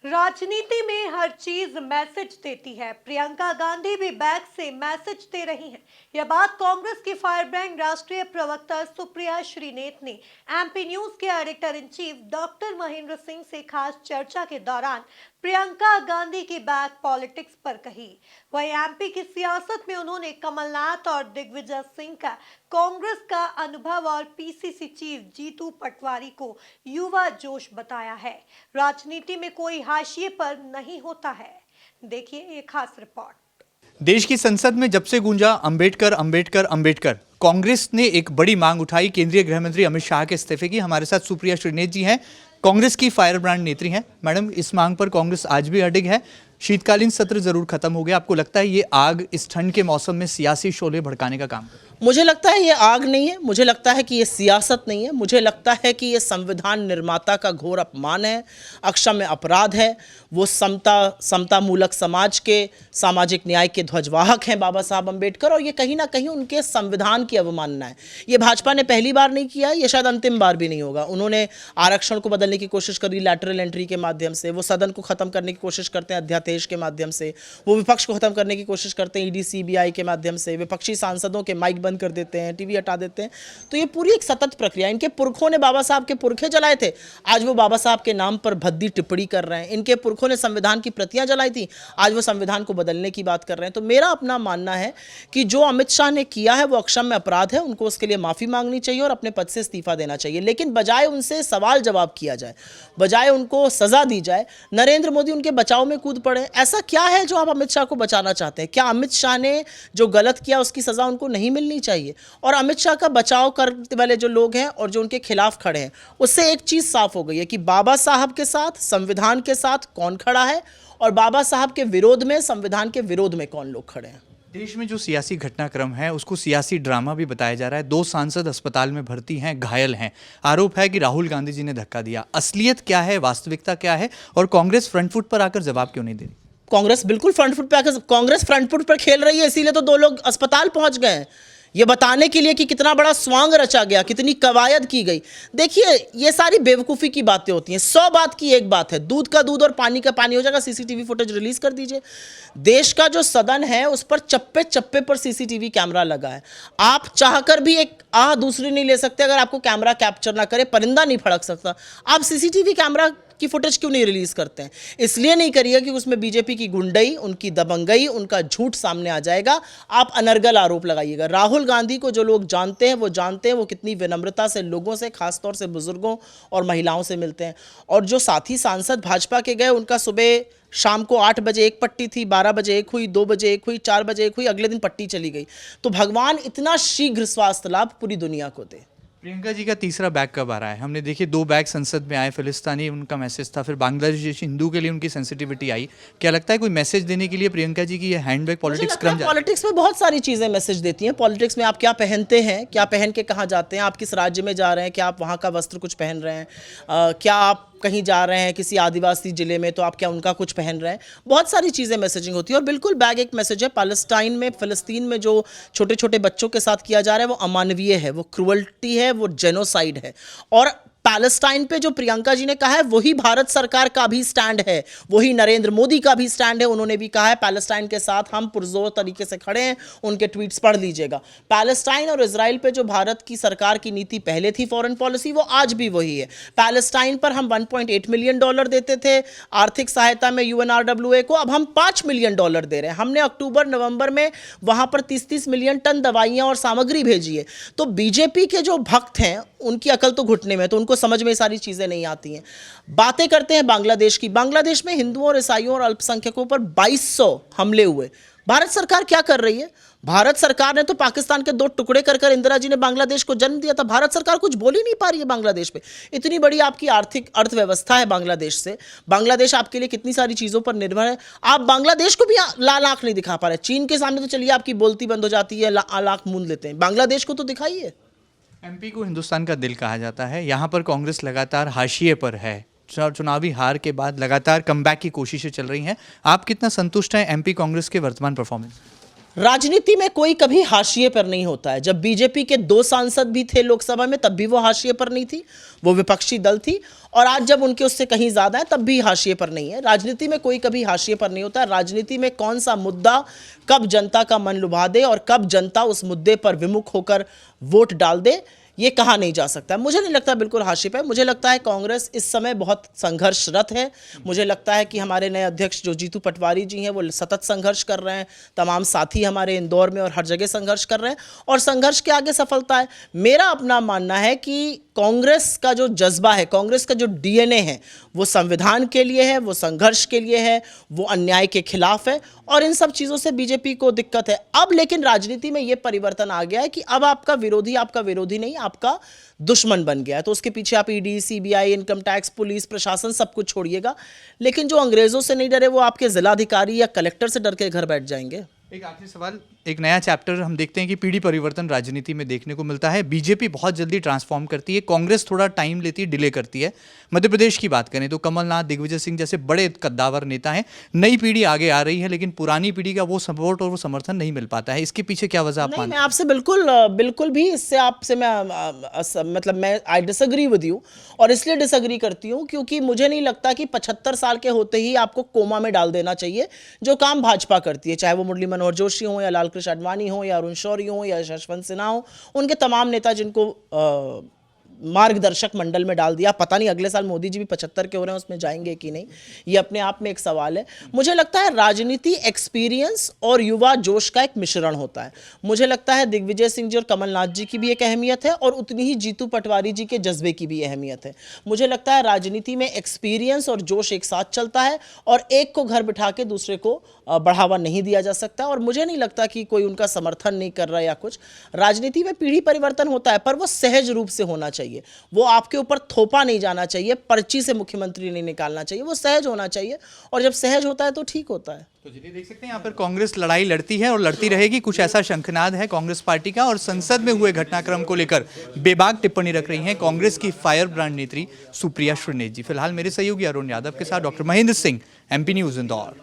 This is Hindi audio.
राजनीति में हर चीज मैसेज देती है। प्रियंका गांधी भी बैक से मैसेज दे रही हैं। यह बात कांग्रेस की फायर ब्रांड राष्ट्रीय प्रवक्ता सुप्रिया श्रीनेत ने एमपी न्यूज के editor in chief doctor Mahendra Singh से खास चर्चा के दौरान प्रियंका गांधी की बैक पॉलिटिक्स पर कही। वहीं एमपी की सियासत में उन्होंने कमलनाथ और दिग्विजय सिंह का कांग्रेस का अनुभव और पीसीसी चीफ जीतू पटवारी को युवा जोश बताया है। राजनीति में कोई हाशिए पर नहीं होता है। देखिए ये खास रिपोर्ट। देश की संसद में जब से गूंजा अंबेडकर अंबेडकर अंबेडकर, कांग्रेस ने एक बड़ी मांग उठाई केंद्रीय गृह मंत्री अमित शाह के इस्तीफे की। हमारे साथ सुप्रिया श्रीनेत जी हैं, कांग्रेस की फायर ब्रांड नेत्री हैं। मैडम, इस मांग पर कांग्रेस आज भी अडिग है। शीतकालीन सत्र जरूर खत्म हो गया, आपको लगता है ये आग इस ठंड के मौसम में सियासी शोले भड़काने का काम? मुझे लगता है ये आग नहीं है, मुझे लगता है कि ये सियासत नहीं है, मुझे लगता है कि ये संविधान निर्माता का घोर अपमान है, अक्षम्य अपराध है। वो समता मूलक समाज के सामाजिक न्याय के ध्वजवाहक हैं बाबा साहब अम्बेडकर, और ये कहीं ना कहीं उनके संविधान की अवमानना है। ये भाजपा ने पहली बार नहीं किया, ये शायद अंतिम बार भी नहीं होगा। उन्होंने आरक्षण को बदलने की कोशिश करी लैटरल एंट्री के माध्यम से, वो सदन को खत्म करने की कोशिश करते हैं अध्यादेश के माध्यम से, वो विपक्ष को खत्म करने की कोशिश करते हैं ईडी सीबीआई के माध्यम से, विपक्षी सांसदों के माइक बंद कर देते हैं, टीवी हटा देते हैं। तो ये पूरी एक सतत प्रक्रिया। इनके पुरखों ने बाबा साहब के पुरखे जलाए थे, आज वो बाबा साहब के नाम पर भद्दी टिप्पणी कर रहे हैं। इनके पुरखों ने संविधान की प्रतियां जलाई थी, आज वो संविधान को बदलने की बात कर रहे हैं। तो मेरा अपना मानना है कि जो अमित शाह ने किया है वो अक्षम्य अपराध है, उनको उसके लिए माफी मांगनी चाहिए और अपने पद से इस्तीफा देना चाहिए। लेकिन बजाय उनसे सवाल जवाब किया जाए, बजाय उनको सजा दी जाए, नरेंद्र मोदी उनके बचाव में कूद पड़े। ऐसा क्या है जो आप अमित शाह को बचाना चाहते हैं? क्या अमित शाह ने जो गलत किया उसकी सजा उनको नहीं मिलनी चाहिए? और अमित शाह का बचाव करने वाले जो लोग हैं और जो उनके खिलाफ खड़े हैं, उससे एक चीज साफ हो गई है कि बाबा साहब के साथ, संविधान के साथ कौन खड़ा है और बाबा साहब के विरोध में, संविधान के विरोध में कौन लोग खड़े हैं। देश में जो सियासी घटनाक्रम है उसको सियासी ड्रामा भी बताया जा रहा है। 2 सांसद अस्पताल में भर्ती हैं, घायल हैं। आरोप है कि राहुल गांधी जी ने धक्का दिया। असलियत क्या है, वास्तविकता क्या है, और कांग्रेस फ्रंट फुट पर आकर जवाब क्यों नहीं दे रही? कांग्रेस बिल्कुल फ्रंट फुट पे आकर, कांग्रेस फ्रंट फुट पर खेल रही है, इसीलिए तो 2 लोग अस्पताल पहुंच गए हैं, ये बताने के लिए कि कितना बड़ा स्वांग रचा गया, कितनी कवायद की गई। देखिए, ये सारी बेवकूफ़ी की बातें होती हैं। 100 बात की एक बात है, दूध का दूध और पानी का पानी हो जाएगा। सीसीटीवी फुटेज रिलीज कर दीजिए। देश का जो सदन है उस पर चप्पे चप्पे पर सीसीटीवी कैमरा लगा है। आप चाहकर भी एक दूसरी नहीं ले सकते अगर आपको कैमरा कैप्चर ना करे, परिंदा नहीं फड़क सकता। आप सीसीटीवी कैमरा की फुटेज क्यों नहीं रिलीज करते हैं? इसलिए नहीं करिएगा कि उसमें बीजेपी की गुंडई, उनकी दबंगई, उनका झूठ सामने आ जाएगा। आप अनर्गल आरोप लगाइएगा। राहुल गांधी को जो लोग जानते हैं वो कितनी विनम्रता से लोगों से, खासतौर से बुजुर्गों और महिलाओं से मिलते हैं। और जो साथी सांसद भाजपा के गए, उनका सुबह शाम को 8 बजे एक पट्टी थी, 12 बजे एक हुई, 2 बजे एक हुई, 4 बजे एक हुई, अगले दिन पट्टी चली गई। तो भगवान इतना शीघ्र स्वास्थ्य लाभ पूरी दुनिया को दे। प्रियंका जी का तीसरा बैग कब आ रहा है? हमने देखिए 2 बैग संसद में आए, फिलिस्तीनी उनका मैसेज था, फिर बांग्लादेश हिंदू के लिए उनकी सेंसिटिविटी आई। क्या लगता है कोई मैसेज देने के लिए प्रियंका जी की ये हैंडबैग पॉलिटिक्स क्रम? पॉलिटिक्स में बहुत सारी चीज़ें मैसेज देती हैं। पॉलिटिक्स में आप क्या पहनते हैं, क्या पहन के कहाँ जाते हैं, आप किस राज्य में जा रहे हैं, क्या आप वहाँ का वस्त्र कुछ पहन रहे हैं, क्या आप कहीं जा रहे हैं किसी आदिवासी जिले में तो आप क्या उनका कुछ पहन रहे हैं। बहुत सारी चीज़ें मैसेजिंग होती है। और बिल्कुल बैग एक मैसेज है। पैलेस्टाइन में, फिलिस्तीन में जो छोटे छोटे बच्चों के साथ किया जा रहा है वो अमानवीय है, वो क्रूअल्टी है, वो जेनोसाइड है। और पैलेस्टाइन पे जो प्रियंका जी ने कहा है वही भारत सरकार का भी स्टैंड है, वही नरेंद्र मोदी का भी स्टैंड है। उन्होंने भी कहा है पैलेस्टाइन के साथ हम पुरजोर तरीके से खड़े हैं। उनके ट्वीट्स पढ़ लीजिएगा। पैलेस्टाइन और इजराइल पे जो भारत की सरकार की नीति पहले थी फॉरेन पॉलिसी, वो आज भी वही है। पैलेस्टाइन पर हम $1.8 मिलियन देते थे आर्थिक सहायता में UNRWA को, अब हम $5 मिलियन दे रहे हैं। हमने अक्टूबर नवंबर में वहां पर 30-30 मिलियन टन दवाइयां और सामग्री भेजी है। तो बीजेपी के जो भक्त हैं उनकी अकल तो घुटने में, तो उनको समझ में सारी चीजें नहीं आती हैं। बातें करते हैं बांग्लादेश की। बांग्लादेश में हिंदुओं और ईसाइयों और अल्पसंख्यकों पर 2200 हमले हुए। भारत सरकार क्या कर रही है? भारत सरकार ने तो पाकिस्तान के 2 टुकड़े कर इंदिरा जी ने बांग्लादेश को जन्म दिया था। भारत सरकार कुछ बोल ही नहीं पा रही है बांग्लादेश पे। इतनी बड़ी आपकी आर्थिक अर्थव्यवस्था है बांग्लादेश से। बांग्लादेश आपके लिए कितनी सारी चीजों पर निर्भर है। आप बांग्लादेश को भी लाल आंख नहीं दिखा पा रहे। चीन के सामने तो चलिए आपकी बोलती बंद हो जाती है, आंख मूंद लेते हैं। बांग्लादेश को तो दिखाइए। एमपी को हिंदुस्तान का दिल कहा जाता है। यहाँ पर कांग्रेस लगातार हाशिए पर है। चुनावी हार के बाद लगातार कमबैक की कोशिशें चल रही हैं। आप कितना संतुष्ट हैं एमपी कांग्रेस के वर्तमान परफॉर्मेंस? राजनीति में कोई कभी हाशिए पर नहीं होता है। जब बीजेपी के 2 सांसद भी थे लोकसभा में तब भी वो हाशिए पर नहीं थी, वो विपक्षी दल थी, और आज जब उनके उससे कहीं ज्यादा है तब भी हाशिए पर नहीं है। राजनीति में कोई कभी हाशिए पर नहीं होता है। राजनीति में कौन सा मुद्दा कब जनता का मन लुभा दे और कब जनता उस मुद्दे पर विमुख होकर वोट डाल दे, ये कहा नहीं जा सकता। मुझे नहीं लगता बिल्कुल हाशिए पे। मुझे लगता है कांग्रेस इस समय बहुत संघर्षरत है। मुझे लगता है कि हमारे नए अध्यक्ष जो जीतू पटवारी जी हैं वो सतत संघर्ष कर रहे हैं। तमाम साथी हमारे इंदौर में और हर जगह संघर्ष कर रहे हैं और संघर्ष के आगे सफलता है। मेरा अपना मानना है कि कांग्रेस का जो जज्बा है, कांग्रेस का जो डीएनए है, वो संविधान के लिए है, वो संघर्ष के लिए है, वो अन्याय के खिलाफ है, और इन सब चीज़ों से बीजेपी को दिक्कत है। अब लेकिन राजनीति में ये परिवर्तन आ गया है कि अब आपका विरोधी नहीं, आपका दुश्मन बन गया है। तो उसके पीछे आप ED, CBI, income tax, police प्रशासन सब कुछ छोड़िएगा, लेकिन जो अंग्रेजों से नहीं डरे वो आपके जिलाधिकारी या कलेक्टर से डर के घर बैठ जाएंगे। एक आखिरी सवाल, एक नया चैप्टर हम देखते हैं कि पीढ़ी परिवर्तन राजनीति में देखने को मिलता है। बीजेपी बहुत जल्दी ट्रांसफॉर्म करती है, कांग्रेस थोड़ा टाइम लेती है, डिले करती है। मध्य प्रदेश की बात करें तो कमलनाथ, दिग्विजय सिंह जैसे बड़े कद्दावर नेता हैं। नई पीढ़ी आगे आ रही है लेकिन पुरानी पीढ़ी का वो सपोर्ट और वो समर्थन नहीं मिल पाता है। इसके पीछे क्या वजह आप नहीं, मानते मैं आपसे बिल्कुल भी इससे आपसे मैं आई डिसएग्री विद यू, और इसलिए डिसएग्री करती हूँ क्योंकि मुझे नहीं लगता कि 75 साल के होते ही आपको कोमा में डाल देना चाहिए। जो काम भाजपा करती है, चाहे वो मुरली मनोहर जोशी हो या लालकृष्ण आडवाणी हो या अरुण शौरी हो या यशवंत सिन्हा हो, उनके तमाम नेता जिनको मार्गदर्शक मंडल में डाल दिया। पता नहीं अगले साल मोदी जी भी 75 के हो रहे हैं, उसमें जाएंगे कि नहीं, ये अपने आप में एक सवाल है। मुझे लगता है राजनीति एक्सपीरियंस और युवा जोश का एक मिश्रण होता है। मुझे लगता है दिग्विजय सिंह जी और कमलनाथ जी की भी एक अहमियत है और उतनी ही जीतू पटवारी जी के जज्बे की भी अहमियत है। मुझे लगता है राजनीति में एक्सपीरियंस और जोश एक साथ चलता है और एक को घर बिठा के दूसरे को बढ़ावा नहीं दिया जा सकता, और मुझे नहीं लगता कि कोई उनका समर्थन नहीं कर रहा या कुछ। राजनीति में पीढ़ी परिवर्तन होता है पर वो सहज रूप से होना चाहिए। वो आपके ऊपर थोपा नहीं जाना चाहिए, पर्ची से मुख्यमंत्री नहीं निकालना चाहिए, वो सहज होना चाहिए, और जब सहज होता है तो ठीक होता है। तो चलिए देख सकते हैं यहाँ पर कांग्रेस लड़ाई लड़ती है और लड़ती रहेगी। कुछ ऐसा शंखनाद है कांग्रेस पार्टी का, और संसद में हुए घटनाक्रम को लेकर बेबाक टिप्पणी रख रही हैं कांग्रेस की फायर ब्रांड नेत्री सुप्रिया श्रीनेत जी। फिलहाल मेरे सहयोगी अरुण यादव के साथ doctor Mahendra Singh, MP news Indore.